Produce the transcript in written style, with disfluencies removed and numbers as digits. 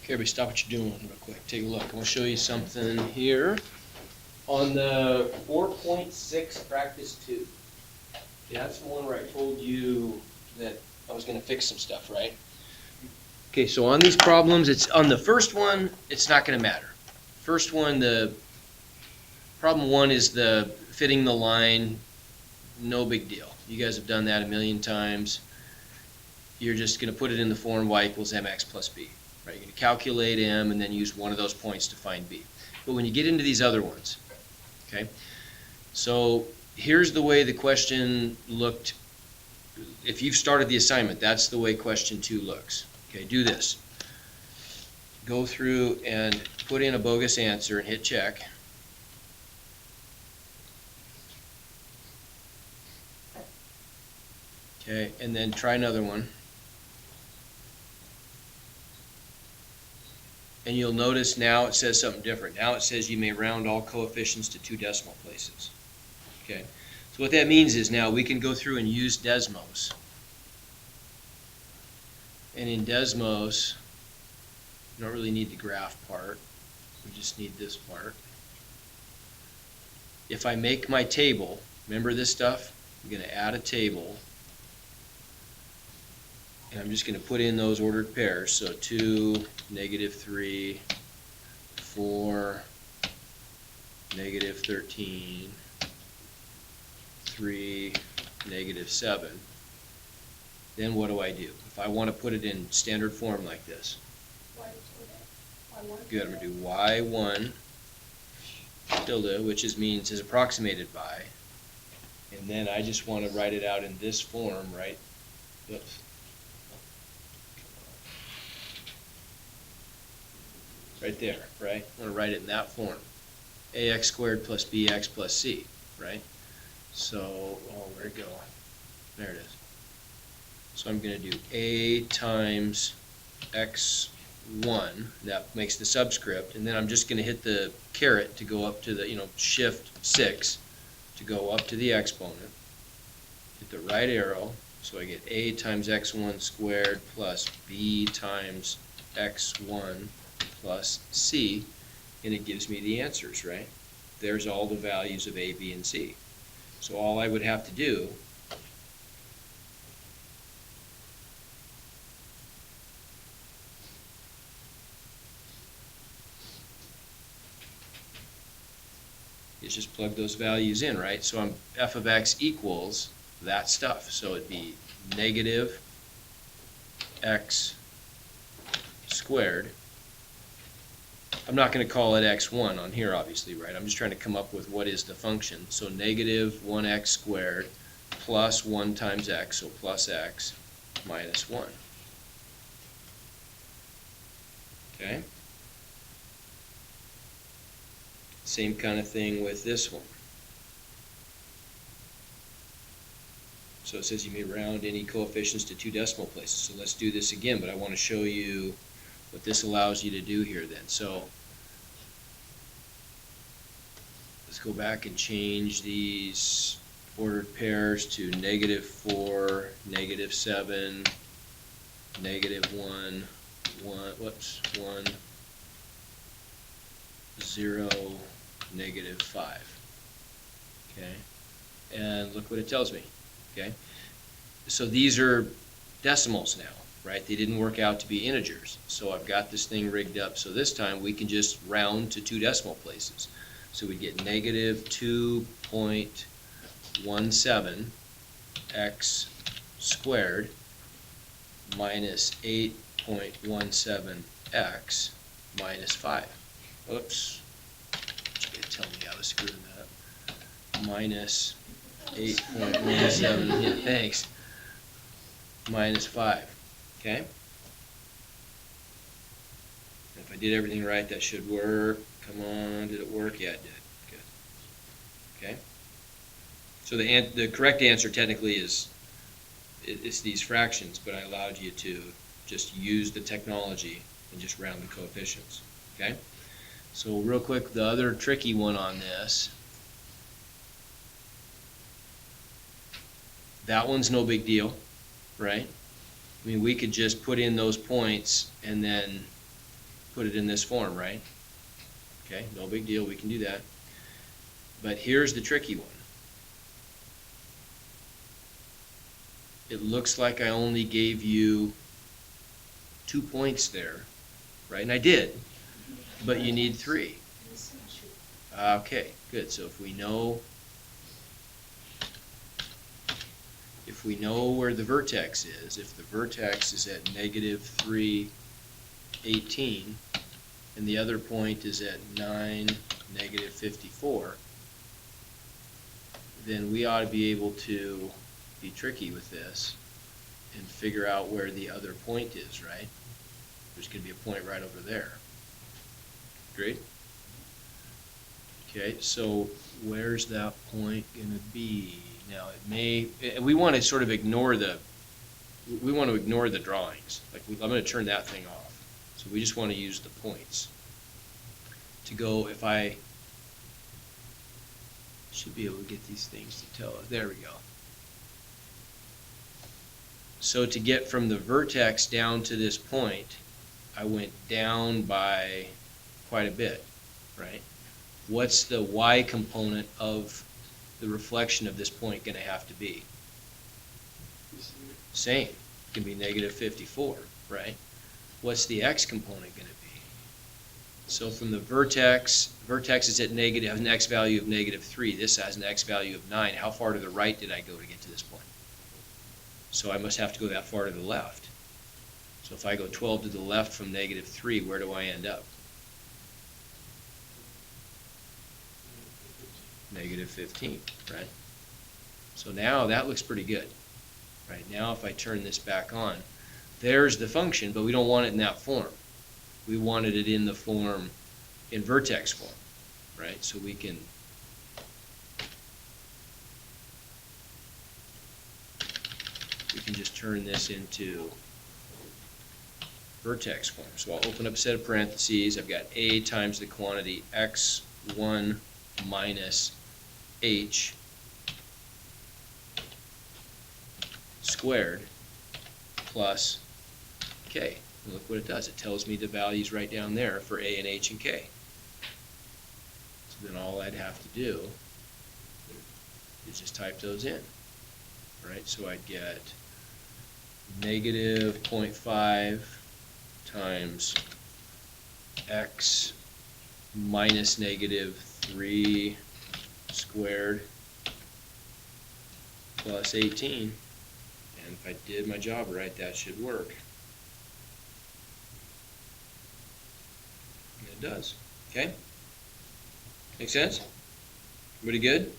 Okay, everybody stop what you're doing real quick. Take a look. I'm going to show you something here on the 4.6 practice 2. That's the one where I told you that I was going to fix some stuff, right? Okay, so on these problems, it's on the first one, it's not going to matter. First one, the problem 1 is the fitting the line, no big deal. You guys have done that a million times. You're just going to put it in the form y equals mx plus b. Right? You're going to calculate m and then use one of those points to find b. But when you get into these other ones, okay, so here's the way the question looked. If you've started the assignment, that's the way question 2 looks. Okay, do this. Go through and put in a bogus answer and hit check. Okay, and then try another one. And you'll notice now it says something different. Now it says you may round all coefficients to 2 decimal places. Okay, so what that means is now we can go through and use Desmos. And in Desmos, you don't really need the graph part. We just need this part. If I make my table, remember this stuff? I'm going to add a table. And I'm just going to put in those ordered pairs. So 2, -3, 4, -13, 3, -7. Then what do I do? If I want to put it in standard form like this. Good, I'm going to do y1 tilde, which means is approximated by. And then I just want to write it out in this form, right? Oops. Right there, right? I want to write it in that form. ax squared plus bx plus c, right? So, oh, where'd it go? There it is. So I'm going to do a times x1, that makes the subscript, and then I'm just going to hit the caret to go up to the, shift 6 to go up to the exponent. Hit the right arrow, so I get a times x1 squared plus b times x1 plus c, and it gives me the answers, right? There's all the values of a, b, and c. So all I would have to do is just plug those values in, right? So I'm f of x equals that stuff. So it'd be negative x squared. I'm not going to call it x1 on here, obviously, right? I'm just trying to come up with what is the function. So negative 1x squared plus 1 times x, so plus x minus 1. Okay? Same kind of thing with this one. So it says you may round any coefficients to 2 decimal places. So let's do this again, but I want to show you what this allows you to do here then. So let's go back and change these ordered pairs to -4, -7, -1, 1, 0, -5. Okay, and look what it tells me. Okay, so these are decimals now, right? They didn't work out to be integers. So I've got this thing rigged up so this time we can just round to 2 decimal places. So we get -2.17 x squared minus 8.17 x minus 5. Oops. You gotta tell me how to screw that up. Minus 8.17, yeah, thanks, minus 5. Okay? If I did everything right, that should work. Come on, did it work? Yeah, it did. Good. Okay? So the correct answer technically is it's these fractions, but I allowed you to just use the technology and just round the coefficients. Okay? So real quick, the other tricky one on this, that one's no big deal, right? I mean, we could just put in those points and then put it in this form, right? Okay, no big deal, we can do that. But here's the tricky one. It looks like I only gave you 2 points there, right? And I did, but you need 3. Okay, good. So if we know where the vertex is, if the vertex is at -3, 18, and the other point is at 9, -54, then we ought to be able to be tricky with this and figure out where the other point is, right? There's going to be a point right over there. Great? Okay, so where's that point going to be? Now it may, we want to sort of ignore the drawings. Like I'm going to turn that thing off. So we just want to use the points. To go, if I should be able to get these things to tell us. There we go. So to get from the vertex down to this point, I went down by quite a bit, right? What's the y component of the reflection of this point going to have to be? Same. It can be -54, right? What's the x component going to be? So from the vertex is at negative, an x value of -3. This has an x value of 9. How far to the right did I go to get to this point? So I must have to go that far to the left. So if I go 12 to the left from -3, where do I end up? -15, right? So now that looks pretty good. Right, now if I turn this back on, there's the function, but we don't want it in that form. We wanted it in the form, in vertex form, right? So we can just turn this into vertex form. So I'll open up a set of parentheses. I've got a times the quantity x1 minus h squared plus k. And look what it does. It tells me the values right down there for a and h and k. So then all I'd have to do is just type those in. All right, so I'd get -0.5 times x minus -3 squared plus 18. And if I did my job right, that should work. And it does. Okay? Make sense? Everybody good?